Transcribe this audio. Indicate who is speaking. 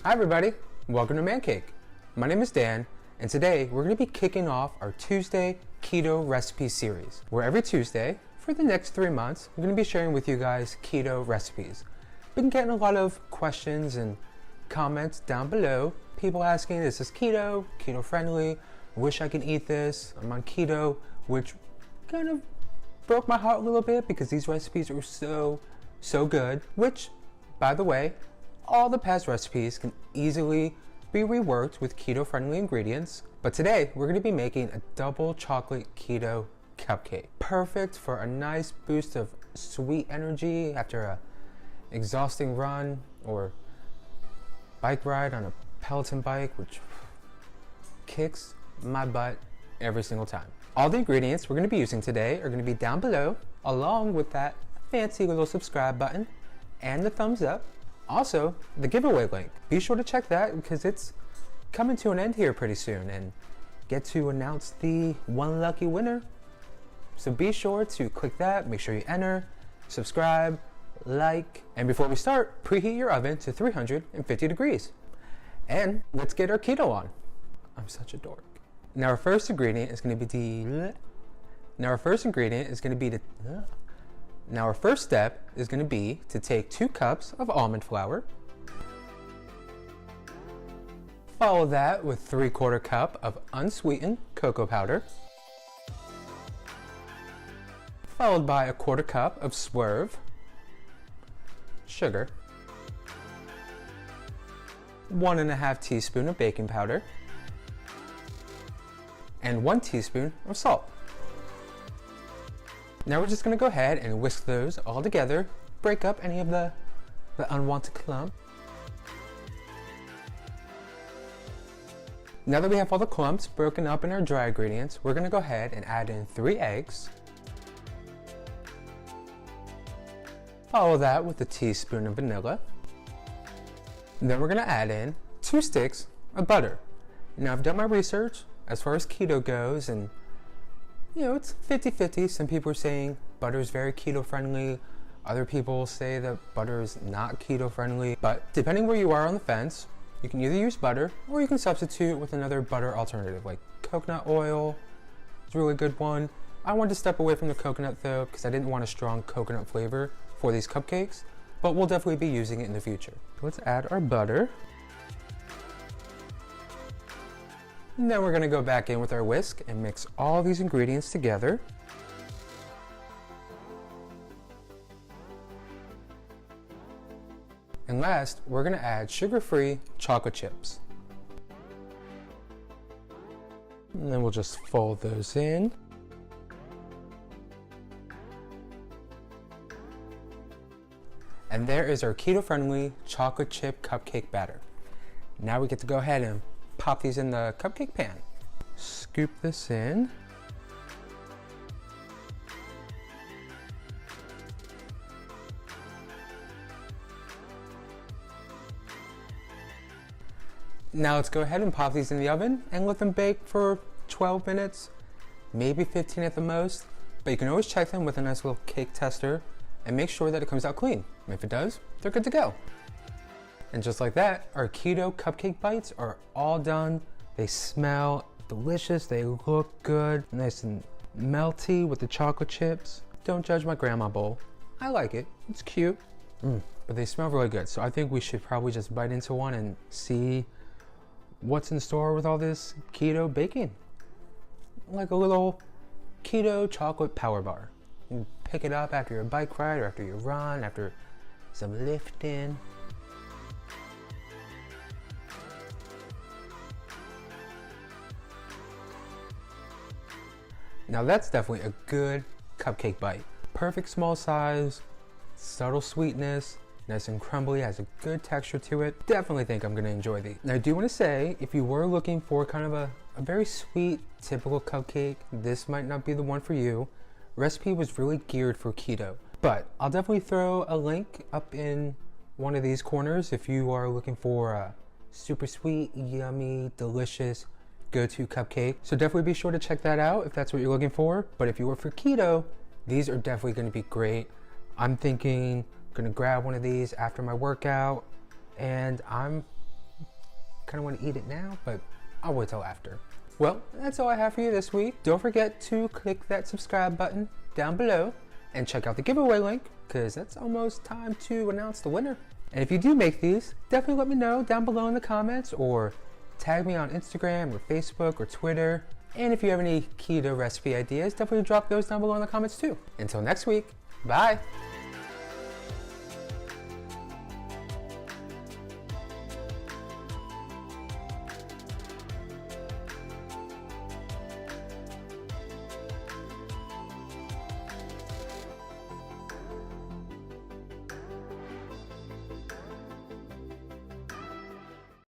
Speaker 1: Hi everybody, welcome to Man Cake. My name is Dan, and today we're going to be kicking off our Tuesday keto recipe series, where every Tuesday for the next 3 months, I'm going to be sharing with you guys keto recipes. Been getting a lot of questions and comments down below. People asking, is this keto friendly? I wish I could eat this. I'm on keto, which kind of broke my heart a little bit because these recipes are so good, which, by the way, all the past recipes can easily be reworked with keto-friendly ingredients, but today we're going to be making a double chocolate keto cupcake. Perfect for a nice boost of sweet energy after a exhausting run or bike ride on a Peloton bike, which kicks my butt every single time. All the ingredients we're going to be using today are going to be down below, along with that fancy little subscribe button and the thumbs up. Also, the giveaway link. Be sure to check that because it's coming to an end here pretty soon and get to announce the one lucky winner. So be sure to click that, make sure you enter, subscribe, like, and before we start, preheat your oven to 350 degrees. And let's get our keto on. I'm such a dork. Now our first ingredient is going to be Now our first step is going to be to take 2 cups of almond flour, follow that with 3/4 cup of unsweetened cocoa powder, followed by 1/4 cup of Swerve sugar, 1½ teaspoon of baking powder, and 1 teaspoon of salt. Now we're just going to go ahead and whisk those all together, break up any of the unwanted clump. Now that we have all the clumps broken up in our dry ingredients, we're going to go ahead and add in 3 eggs. Follow that with a teaspoon of vanilla. And then we're going to add in 2 sticks of butter. Now I've done my research as far as keto goes, and you know, it's 50-50. Some people are saying butter is very keto friendly. Other people say that butter is not keto friendly. But depending where you are on the fence, you can either use butter or you can substitute with another butter alternative like coconut oil. It's a really good one. I wanted to step away from the coconut though because I didn't want a strong coconut flavor for these cupcakes, but we'll definitely be using it in the future. Let's add our butter. And then we're going to go back in with our whisk and mix all these ingredients together. And last, we're going to add sugar-free chocolate chips. And then we'll just fold those in. And there is our keto-friendly chocolate chip cupcake batter. Now we get to go ahead and pop these in the cupcake pan. Scoop this in. Now let's go ahead and pop these in the oven and let them bake for 12 minutes, maybe 15 at the most, but you can always check them with a nice little cake tester and make sure that it comes out clean. And if it does, they're good to go. And just like that, our keto cupcake bites are all done. They smell delicious, they look good, nice and melty with the chocolate chips. Don't judge my grandma bowl. I like it, it's cute. But they smell really good, so I think we should probably just bite into one and see what's in store with all this keto baking. Like a little keto chocolate power bar. You pick it up after your bike ride or after your run, after some lifting. Now that's definitely a good cupcake bite. Perfect small size, subtle sweetness, nice and crumbly, has a good texture to it. Definitely think I'm gonna enjoy these. Now I do wanna say, if you were looking for kind of a very sweet, typical cupcake, this might not be the one for you. Recipe was really geared for keto, but I'll definitely throw a link up in one of these corners if you are looking for a super sweet, yummy, delicious, go-to cupcake. So definitely be sure to check that out if that's what you're looking for. But if you were for keto, these are definitely going to be great. I'm thinking I'm gonna grab one of these after my workout, and I'm kind of want to eat it now, but I'll wait till after. Well, that's all I have for you this week. Don't forget to click that subscribe button down below and check out the giveaway link, because it's almost time to announce the winner. And if you do make these, definitely let me know down below in the comments, or tag me on Instagram or Facebook or Twitter. And if you have any keto recipe ideas, definitely drop those down below in the comments too. Until next week, bye!